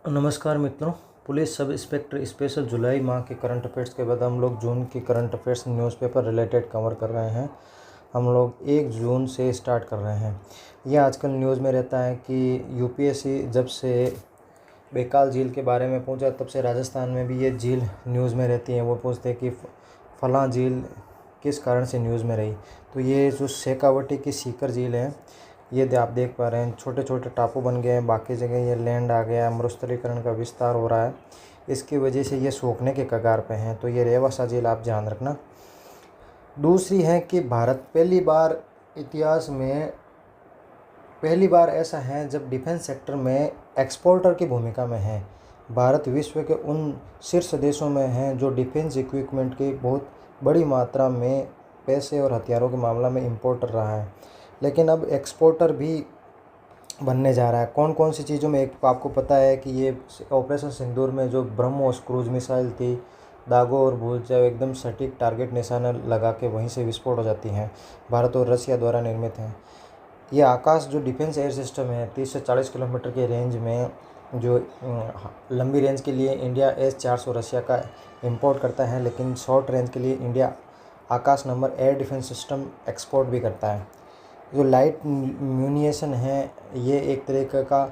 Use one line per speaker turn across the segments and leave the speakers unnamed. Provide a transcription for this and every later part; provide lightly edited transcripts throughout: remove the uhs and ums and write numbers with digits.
नमस्कार मित्रों। Police sub inspector special जुलाई माह के करंट अफेयर्स के बाद हम लोग जून की current affairs newspaper related cover कर रहे हैं। हम लोग 1 जून से स्टार्ट कर रहे हैं। यह आजकल न्यूज़ में रहता है कि यूपीएससी जब से बेकाल झील के बारे में पूछा तब से राजस्थान में भी ये झील न्यूज़ में रहती है। वो पूछते हैं कि फलां झील किस कारण से न्यूज़ में रही। तो ये जो शेखावटी की सीकर झील है, ये आप देख पा रहे हैं, छोटे छोटे टापू बन गए हैं, बाकी जगह ये लैंड आ गया, मरुस्थलीकरण का विस्तार हो रहा है। इसकी वजह से ये सूखने के कगार पे हैं। तो ये रेवासा झील आप ध्यान रखना। दूसरी है कि भारत पहली बार ऐसा है जब डिफेंस सेक्टर में एक्सपोर्टर की भूमिका में है। भारत विश्व के उन शीर्ष देशों में है जो डिफेंस इक्विपमेंट की बहुत बड़ी मात्रा में पैसे और हथियारों के मामला में इम्पोर्टर रहा है, लेकिन अब एक्सपोर्टर भी बनने जा रहा है। कौन कौन सी चीज़ों में, एक आपको पता है कि ये ऑपरेशन सिंदूर में जो ब्रह्मोस क्रूज मिसाइल थी, दागो और भूल जाओ, एकदम सटीक टारगेट निशाना लगा के वहीं से विस्फोट हो जाती हैं। भारत और रसिया द्वारा निर्मित हैं। ये आकाश जो डिफेंस एयर सिस्टम है, 30 से 40 किलोमीटर के रेंज में जो लंबी रेंज के लिए इंडिया S-400 रसिया का इंपोर्ट करता है, लेकिन शॉर्ट रेंज के लिए India Akash number air defence system export भी करता है। जो लाइट म्यूनिशन है, ये एक तरीके का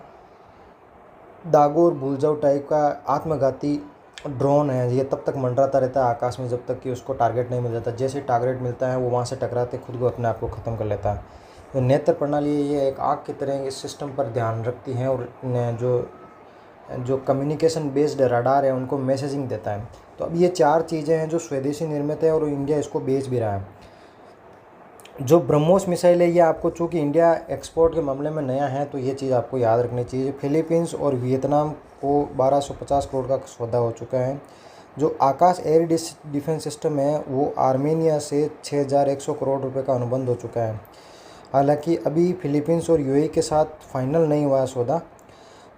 दागो और भूल जाओ टाइप का आत्मघाती ड्रोन है। ये तब तक मंडराता रहता है आकाश में जब तक कि उसको टारगेट नहीं मिल जाता। जैसे ही टारगेट मिलता है वो वहाँ से टकराते खुद को अपने आप को ख़त्म कर लेता है। तो नेत्र प्रणाली ये एक आँख की तरह इस सिस्टम पर ध्यान रखती है और जो कम्युनिकेशन बेस्ड रडार है उनको मैसेजिंग देता है। तो अब ये 4 चीज़ें हैं जो स्वदेशी निर्मित है और इंडिया इसको बेच भी रहा है। जो ब्रह्मोस मिसाइल है, ये आपको, चूँकि इंडिया एक्सपोर्ट के मामले में नया है तो ये चीज़ आपको याद रखनी चाहिए। फिलीपींस और वियतनाम को 1250 करोड़ का सौदा हो चुका है। जो आकाश एयर डिफेंस सिस्टम है वो आर्मेनिया से 6100 करोड़ रुपए का अनुबंध हो चुका है। हालांकि अभी फिलीपींस और यूएई के साथ फाइनल नहीं हुआ है सौदा।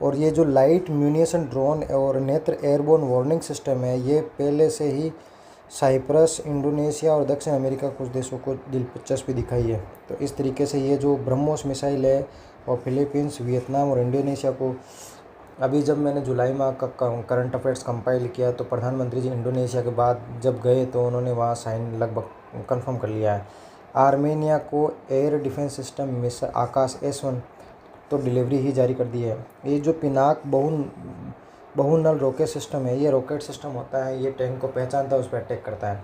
और ये जो लाइट म्यूनिशन ड्रोन और नेत्र एयरबोर्न वार्निंग सिस्टम है, ये पहले से ही साइप्रस, इंडोनेशिया और दक्षिण अमेरिका कुछ देशों को दिलचस्पी दिखाई है। तो इस तरीके से ये जो ब्रह्मोस मिसाइल है और फिलीपींस, वियतनाम और इंडोनेशिया को, अभी जब मैंने जुलाई माह का करंट अफेयर्स कंपाइल किया तो प्रधानमंत्री जी इंडोनेशिया के बाद जब गए तो उन्होंने वहाँ साइन लगभग कंफर्म कर लिया है। आर्मेनिया को एयर डिफेंस सिस्टम आकाश S-1 तो डिलीवरी ही जारी कर दी है। ये जो पिनाक बहुनल रॉकेट सिस्टम है, ये रॉकेट सिस्टम होता है, ये टैंक को पहचानता है, उस पर अटैक करता है।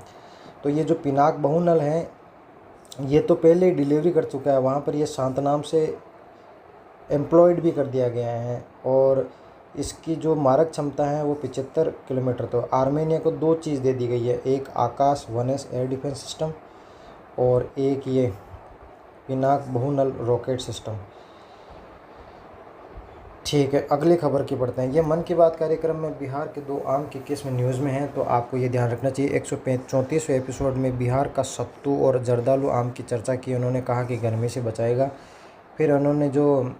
तो ये जो पिनाक बहुनल है ये तो पहले ही डिलीवरी कर चुका है। वहाँ पर ये शांतनाम से एम्प्लॉयड भी कर दिया गया है और इसकी जो मारक क्षमता है वो 75 किलोमीटर। तो आर्मेनिया को 2 चीज़ दे दी गई है, एक आकाश 1S एयर डिफेंस सिस्टम और एक ये पिनाक बहुनल रॉकेट सिस्टम। ठीक है, अगली खबर की पढ़ते हैं। ये मन की बात कार्यक्रम में बिहार के 2 आम की किस्म न्यूज़ में है, तो आपको ये ध्यान रखना चाहिए। 134वें एपिसोड में बिहार का सत्तू और जर्दालू आम की चर्चा की। उन्होंने कहा कि गर्मी से बचाएगा। फिर उन्होंने जो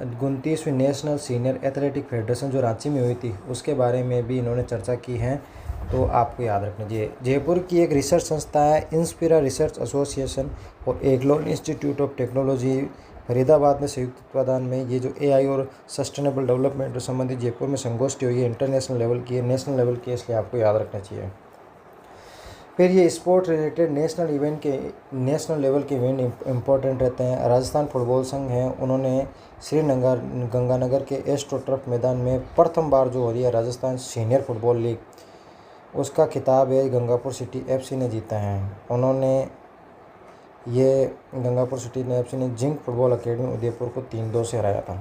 29वीं नेशनल सीनियर एथलेटिक फेडरेशन जो रांची में हुई थी उसके बारे में भी इन्होंने चर्चा की है, तो आपको याद रखना चाहिए। जयपुर की एक रिसर्च संस्था है इंस्पिरा रिसर्च एसोसिएशन और Eglon institute of technology Faridabad में संयुक्त तत्वाधान में ये जो AI और सस्टेनेबल डेवलपमेंट संबंधित जयपुर में संगोष्ठी हुई है, इंटरनेशनल लेवल की है, नेशनल लेवल की है, इसलिए आपको याद रखना चाहिए। फिर ये स्पोर्ट रिलेटेड नेशनल लेवल के इवेंट इम्पोर्टेंट रहते हैं। राजस्थान फुटबॉल संघ है, उन्होंने श्रीनगर गंगानगर के एस्ट्रोटर्फ मैदान में प्रथम बार जो हो रही है राजस्थान सीनियर फुटबॉल लीग, उसका खिताब है गंगापुर सिटी FC ने जीता है। उन्होंने ये गंगापुर सिटी FC ने जिंक फुटबॉल अकेडमी उदयपुर को 3-2 से हराया था।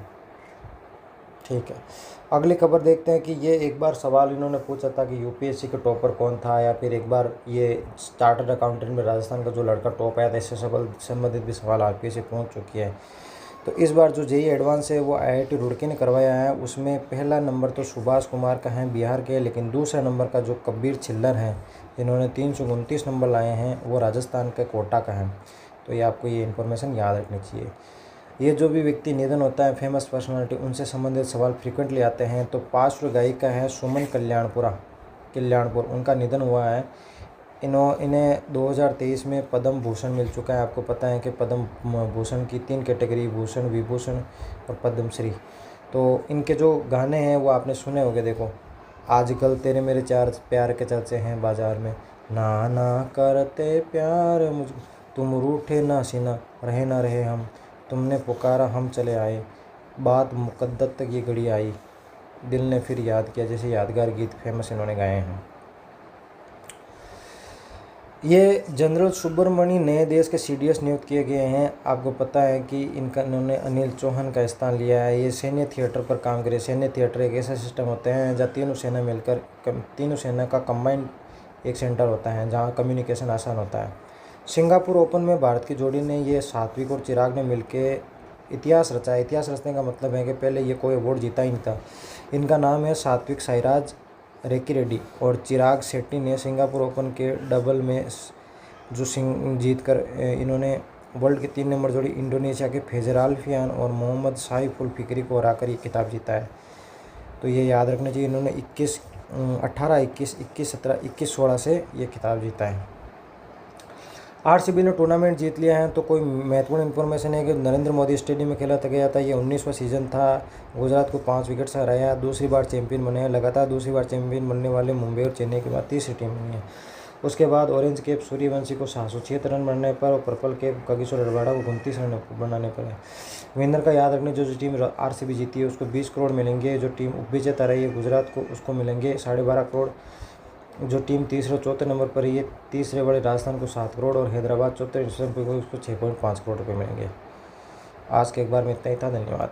ठीक है, अगली खबर देखते हैं कि ये एक बार सवाल इन्होंने पूछा था कि यूपीएससी के टॉपर कौन था, या फिर एक बार ये चार्टर्ड अकाउंटेंट में राजस्थान का जो लड़का टॉप आया था, इससे संबंधित भी सवाल RPSC पहुंच चुकी है। तो इस बार जो JEE एडवांस है वो IIT रुड़की ने करवाया है। उसमें पहला नंबर तो सुभाष कुमार का है बिहार के, लेकिन दूसरा नंबर का जो कबीर छिल्लर हैं जिन्होंने 329 नंबर लाए हैं वो राजस्थान के कोटा का है। तो ये आपको ये इन्फॉर्मेशन याद रखनी चाहिए। ये जो भी व्यक्ति निधन होता है, फेमस पर्सनालिटी, उनसे संबंधित सवाल फ्रीक्वेंटली आते हैं। तो पार्श्व गायिका है सुमन कल्याणपुर, उनका निधन हुआ है। इन्हें 2023 में पद्म भूषण मिल चुका है। आपको पता है कि पद्म भूषण की 3 कैटेगरी, भूषण, विभूषण और पद्मश्री। तो इनके जो गाने हैं वो आपने सुने होंगे। देखो, आजकल तेरे मेरे चार प्यार के चर्चे हैं बाज़ार में, ना ना करते प्यार मुझ, तुम रूठे ना सीना रहे ना रहे हम, तुमने पुकारा हम चले आए, बात मुकद्दर तक ये घड़ी आई, दिल ने फिर याद किया, जैसे यादगार गीत फेमस इन्होंने गाए हैं। ये जनरल सुब्रमण्य नए देश के CDS नियुक्त किए गए हैं। आपको पता है कि इन्होंने अनिल चौहान का स्थान लिया है। ये सैन्य थिएटर पर काम करे। सैन्य थिएटर एक ऐसा सिस्टम होता है जहाँ तीनों सेना का कंबाइंड एक सेंटर होता है जहाँ कम्युनिकेशन आसान होता है। सिंगापुर ओपन में भारत की जोड़ी ने, ये सात्विक और चिराग ने मिलकर इतिहास रचा। इतिहास रचने का मतलब है कि पहले ये कोई अवार्ड जीता ही नहीं था। इनका नाम है सात्विक साईराज रेड्डी और चिराग शेट्टी ने सिंगापुर ओपन के डबल में जो जीत कर इन्होंने वर्ल्ड की 3 नंबर जोड़ी इंडोनेशिया के फेजर अल्फियान और मोहम्मद साइफुल फिक्री को हराकर ये खिताब जीता है। तो ये याद रखना चाहिए, इन्होंने 18, 21, 17, 16 से ये खिताब जीता है। RCB ने टूर्नामेंट जीत लिया है। तो कोई महत्वपूर्ण इन्फॉर्मेशन है कि नरेंद्र मोदी स्टेडियम में खेला गया था। ये 19वां सीज़न था। गुजरात को 5 विकेट से हराया, दूसरी बार चैंपियन बने हैं। लगातार दूसरी बार चैंपियन बनने वाले मुंबई और चेन्नई के बाद तीसरी टीम बनी है। उसके बाद ऑरेंज कैप सूर्यवंशी को 776 रन बनने पर और पर्पल कैप कागिसो रबाडा को 29 रन बनाने पर है। विनर का याद रखने, जो टीम RCB जीती है उसको 20 करोड़ मिलेंगे। जो टीम उपविजेता रही है गुजरात को, उसको मिलेंगे 12.5 करोड़। जो टीम तीसरे और चौथे नंबर पर ये तीसरे बड़े राजस्थान को 7 करोड़ और हैदराबाद चौथे नंबर पर उसको 6.5 करोड़ रुपये मिलेंगे। आज के अखबार में इतना ही था। धन्यवाद।